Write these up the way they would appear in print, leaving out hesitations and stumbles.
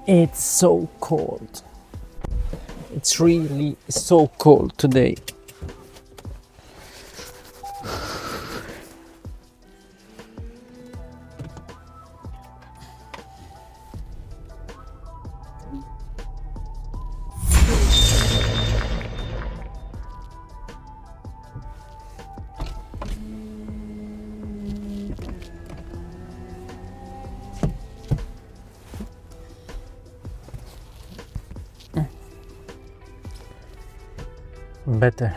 It's so cold. It's really so cold today. Better.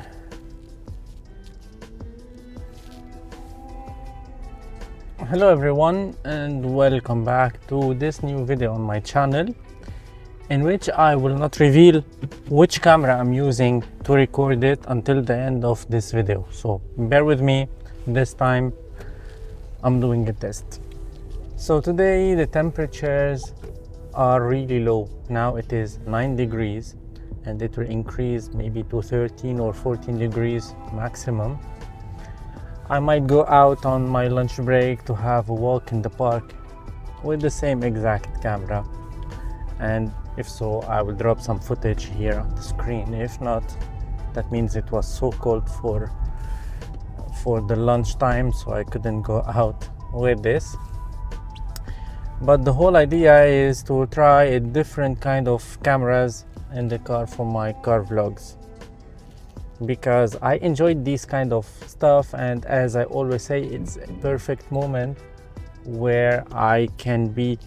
Hello everyone and welcome back to this new video on my channel, in which I will not reveal which camera I'm using to record it until the end of this video, so bear with me. This time I'm doing a test. So today the temperatures are really low. Now it is 9 degrees and it will increase maybe to 13 or 14 degrees maximum. I might go out on my lunch break to have a walk in the park with the same exact camera, and if so, I will drop some footage here on the screen. If not, that means it was so cold for the lunch time, so I couldn't go out with this. But the whole idea is to try a different kind of cameras in the car for my car vlogs, because I enjoyed this kind of stuff, and as I always say, it's a perfect moment where I can be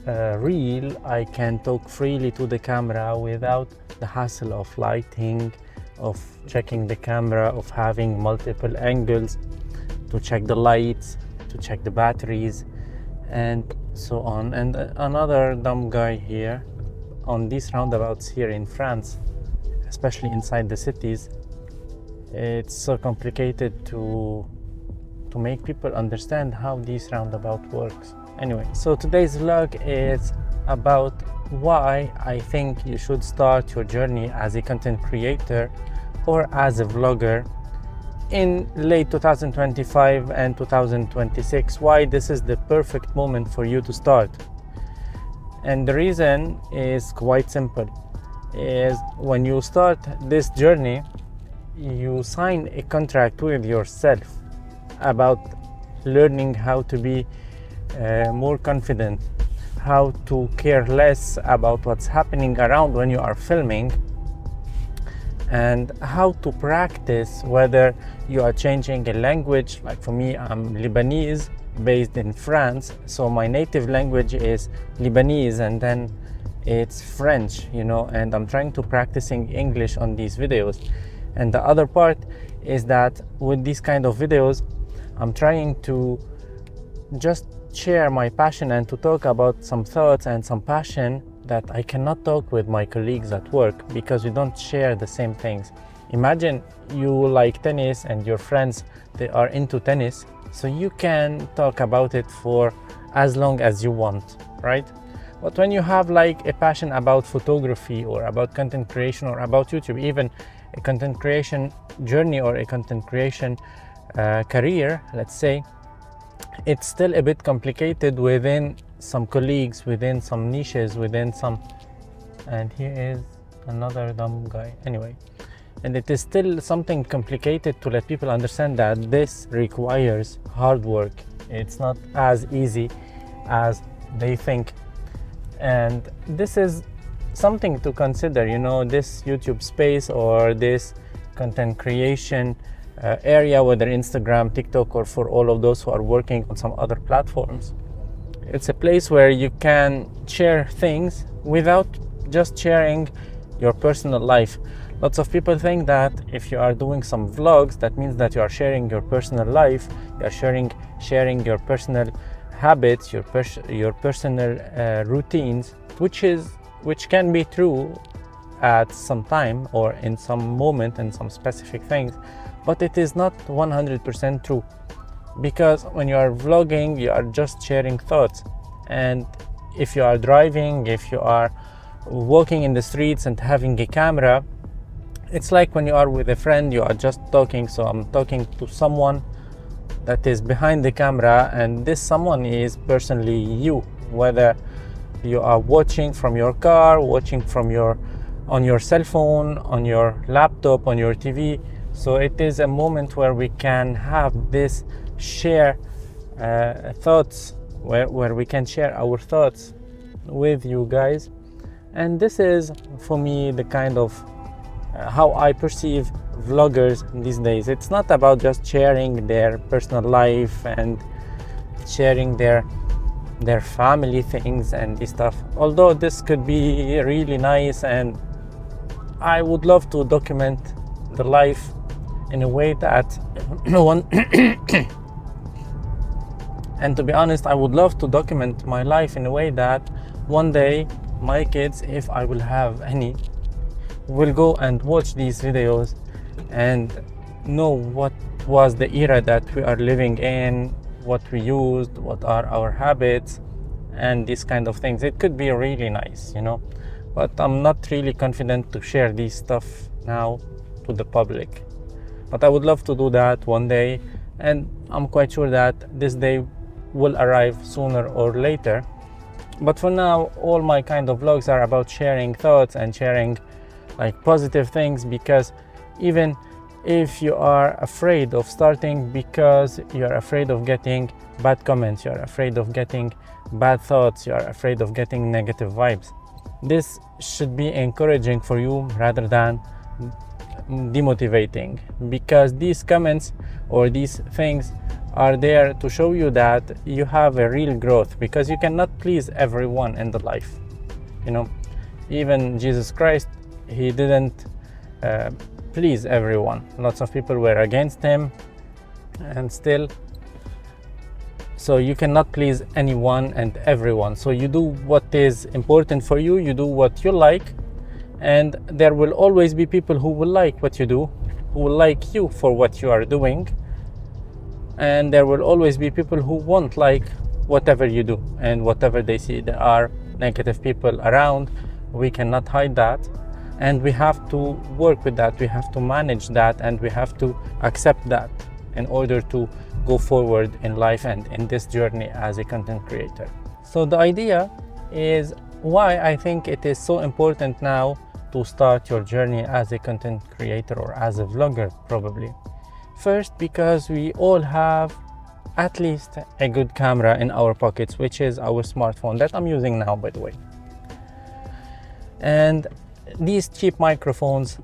real. I can talk freely to the camera without the hassle of lighting, of checking the camera, of having multiple angles to check the lights, to check the batteries, and so on. And another dumb guy here on these roundabouts here in France, especially inside the cities, it's so complicated to make people understand how this roundabout works. Anyway, so today's vlog is about why I think you should start your journey as a content creator or as a vlogger in late 2025 and 2026. Why this is the perfect moment for you to start. And the reason is quite simple. Is when you start this journey, you sign a contract with yourself about learning how to be more confident, how to care less about what's happening around when you are filming, and how to practice whether you are changing a language. Like for me, I'm Lebanese based in France, so my native language is Lebanese and then it's French, and I'm trying to practicing English on these videos. And the other part is that with these kind of videos, I'm trying to just share my passion and to talk about some thoughts and some passion that I cannot talk with my colleagues at work, because we don't share the same things. Imagine you like tennis and your friends, they are into tennis, so you can talk about it for as long as you want, right? But when you have like a passion about photography or about content creation or about YouTube, even a content creation journey or a content creation career, let's say, it's still a bit complicated within some colleagues, within some niches, within some... And here is another dumb guy. Anyway, and it is still something complicated to let people understand that this requires hard work. It's not as easy as they think. And this is something to consider, this YouTube space or this content creation area, whether Instagram, TikTok, or for all of those who are working on some other platforms. It's a place where you can share things without just sharing your personal life. Lots of people think that if you are doing some vlogs, that means that you are sharing your personal life, you are sharing your personal habits, your personal routines, which can be true at some time or in some moment and some specific things, but it is not 100% true, because when you are vlogging, you are just sharing thoughts. And if you are driving, if you are walking in the streets and having a camera, it's like when you are with a friend, you are just talking. So I'm talking to someone that is behind the camera, and this someone is personally you, whether you are watching from your car, watching from on your cell phone, on your laptop, on your TV. So it is a moment where we can have this share thoughts, where we can share our thoughts with you guys. And this is, for me, the kind of how I perceive vloggers these days. It's not about just sharing their personal life and sharing their family things and this stuff, although this could be really nice, and I would love to document the life in a way that no one and to be honest, I would love to document my life in a way that one day my kids, if I will have any, will go and watch these videos and know what was the era that we are living in, what we used, what are our habits, and these kind of things. It could be really nice, but I'm not really confident to share this stuff now to the public. But I would love to do that one day, and I'm quite sure that this day will arrive sooner or later. But for now, all my kind of vlogs are about sharing thoughts and sharing like positive things, because even if you are afraid of starting because you're afraid of getting bad comments, you're afraid of getting bad thoughts, you're afraid of getting negative vibes, this should be encouraging for you rather than demotivating, because these comments or these things are there to show you that you have a real growth, because you cannot please everyone in the life. Even Jesus Christ, he didn't please everyone. Lots of people were against him, and still, so you cannot please anyone and everyone. So you do what is important for you, you do what you like, and there will always be people who will like what you do, who will like you for what you are doing, and there will always be people who won't like whatever you do and whatever they see. There are negative people around, we cannot hide that, and we have to work with that, we have to manage that, and we have to accept that in order to go forward in life and in this journey as a content creator. So the idea is why I think it is so important now to start your journey as a content creator or as a vlogger, probably. First, because we all have at least a good camera in our pockets, which is our smartphone that I'm using now, by the way. And these cheap microphones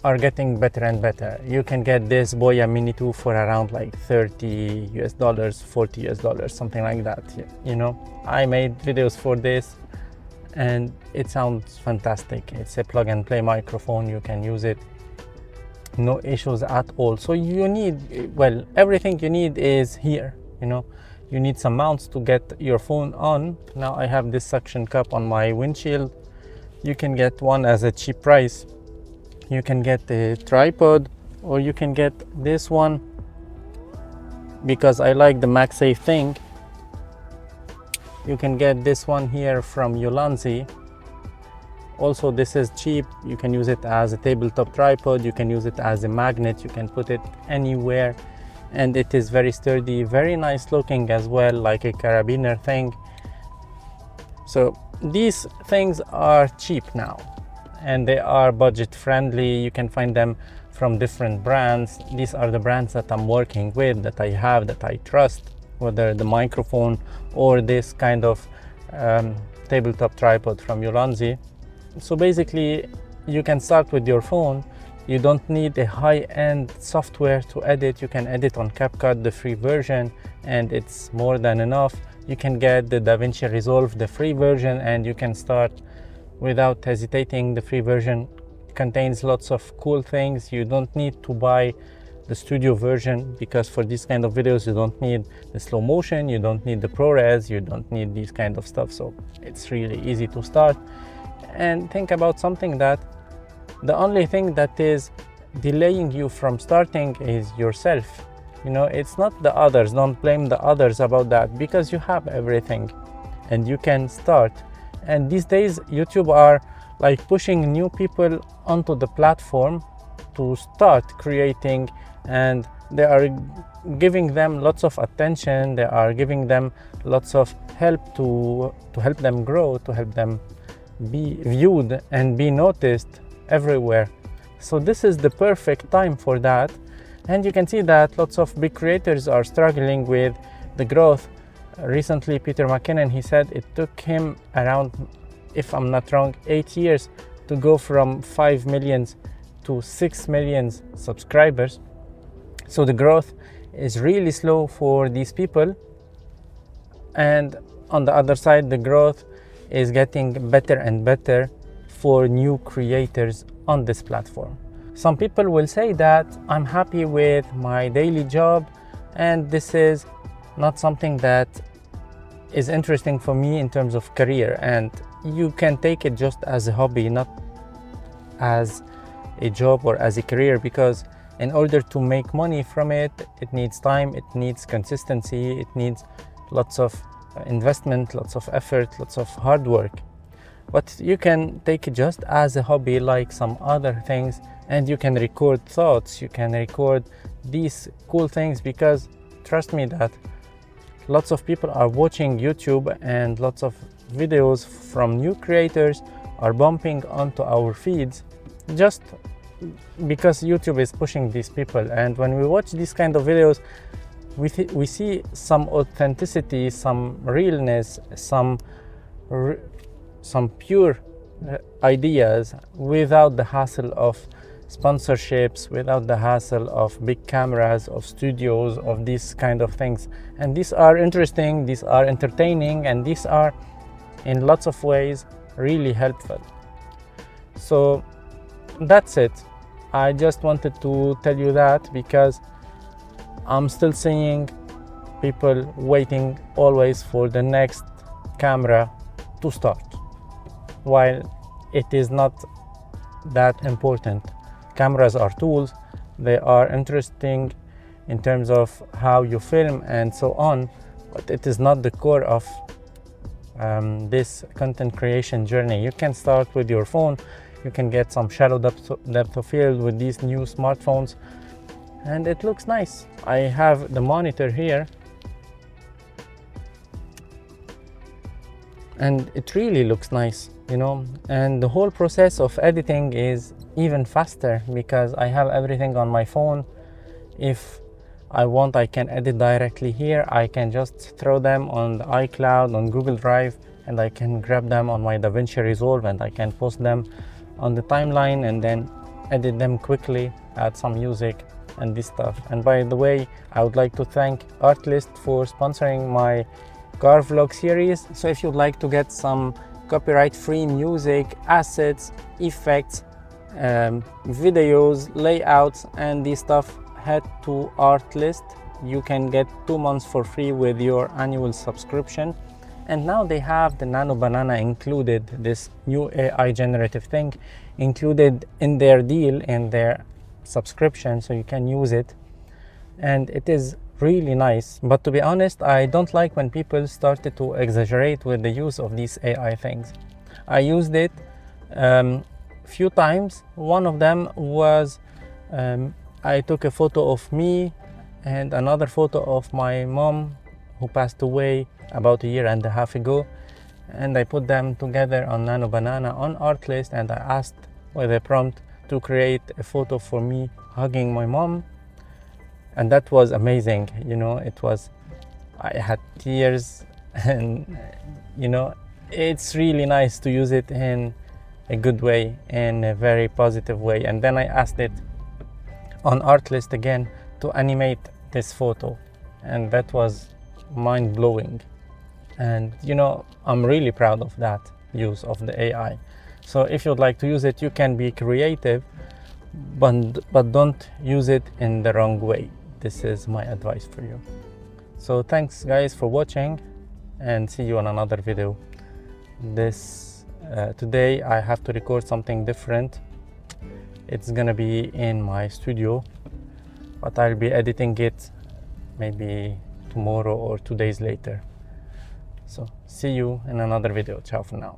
are getting better and better. You can get this Boya Mini 2 for around like $30 US, $40 US, something like that. I made videos for this and it sounds fantastic. It's a plug and play microphone, you can use it, no issues at all. So you need, well, everything you need is here. You need some mounts to get your phone on. Now I have this suction cup on my windshield. You can get one as a cheap price. You can get a tripod, or you can get this one, because I like the MagSafe thing. You can get this one here from Ulanzi. Also, this is cheap. You can use it as a tabletop tripod, you can use it as a magnet, you can put it anywhere, and it is very sturdy, very nice looking as well, like a carabiner thing. So these things are cheap now, and they are budget friendly. You can find them from different brands. These are the brands that I'm working with, that I have, that I trust, whether the microphone or this kind of tabletop tripod from Ulanzi. So basically, you can start with your phone. You don't need a high-end software to edit. You can edit on CapCut, the free version, and it's more than enough. You can get the DaVinci Resolve, the free version, and you can start without hesitating. The free version contains lots of cool things. You don't need to buy the studio version, because for these kind of videos you don't need the slow motion, you don't need the ProRes, you don't need these kind of stuff. So it's really easy to start. And think about something that the only thing that is delaying you from starting is yourself. It's not the others. Don't blame the others about that, because you have everything and you can start. And these days YouTube are like pushing new people onto the platform to start creating, and they are giving them lots of attention, they are giving them lots of help to help them grow, to help them be viewed and be noticed everywhere. So this is the perfect time for that. And you can see that lots of big creators are struggling with the growth. Recently, Peter McKinnon, he said it took him around, if I'm not wrong, 8 years to go from 5 million to 6 million subscribers. So the growth is really slow for these people. And on the other side, the growth is getting better and better for new creators on this platform. Some people will say that I'm happy with my daily job and this is not something that is interesting for me in terms of career, and you can take it just as a hobby, not as a job or as a career, because in order to make money from it, it needs time, it needs consistency, it needs lots of investment, lots of effort, lots of hard work. But you can take it just as a hobby like some other things, and you can record thoughts, you can record these cool things, because trust me that lots of people are watching YouTube and lots of videos from new creators are bumping onto our feeds just because YouTube is pushing these people. And when we watch these kind of videos, we see some authenticity, some realness, some pure ideas without the hassle of sponsorships, without the hassle of big cameras, of studios, of these kind of things. And these are interesting, these are entertaining, and these are in lots of ways really helpful. So that's it. I just wanted to tell you that because I'm still seeing people waiting always for the next camera to start, while it is not that important. Cameras are tools, they are interesting in terms of how you film and so on, but it is not the core of this content creation journey. You can start with your phone, you can get some shallow depth of field with these new smartphones, and it looks nice. I have the monitor here, and it really looks nice, you know, and the whole process of editing is even faster because I have everything on my phone. If I want, I can edit directly here. I can just throw them on the iCloud, on Google Drive, and I can grab them on my DaVinci Resolve and I can post them on the timeline and then edit them quickly, add some music and this stuff. And by the way, I would like to thank Artlist for sponsoring my car vlog series. So if you'd like to get some copyright-free music, assets, effects, videos, layouts and this stuff, head to Artlist. You can get 2 months for free with your annual subscription. And now they have the nanobanana included, this new AI generative thing included in their deal, in their subscription, so you can use it, and it is really nice. But to be honest, I don't like when people started to exaggerate with the use of these AI things. I used it few times. One of them was I took a photo of me and another photo of my mom who passed away about 1.5 years ago, and I put them together on nanobanana on Artlist, and I asked with a prompt to create a photo for me hugging my mom, and that was amazing. You know, it was, I had tears, and you know, it's really nice to use it in a good way, in a very positive way. And then I asked it on Artlist again to animate this photo, and that was mind-blowing. And you know, I'm really proud of that use of the AI. So if you'd like to use it, you can be creative, but don't use it in the wrong way. This is my advice for you. So thanks guys for watching, and see you on another video. Today I have to record something different. It's gonna be in my studio, but I'll be editing it maybe tomorrow or 2 days later. So see you in another video. Ciao for now.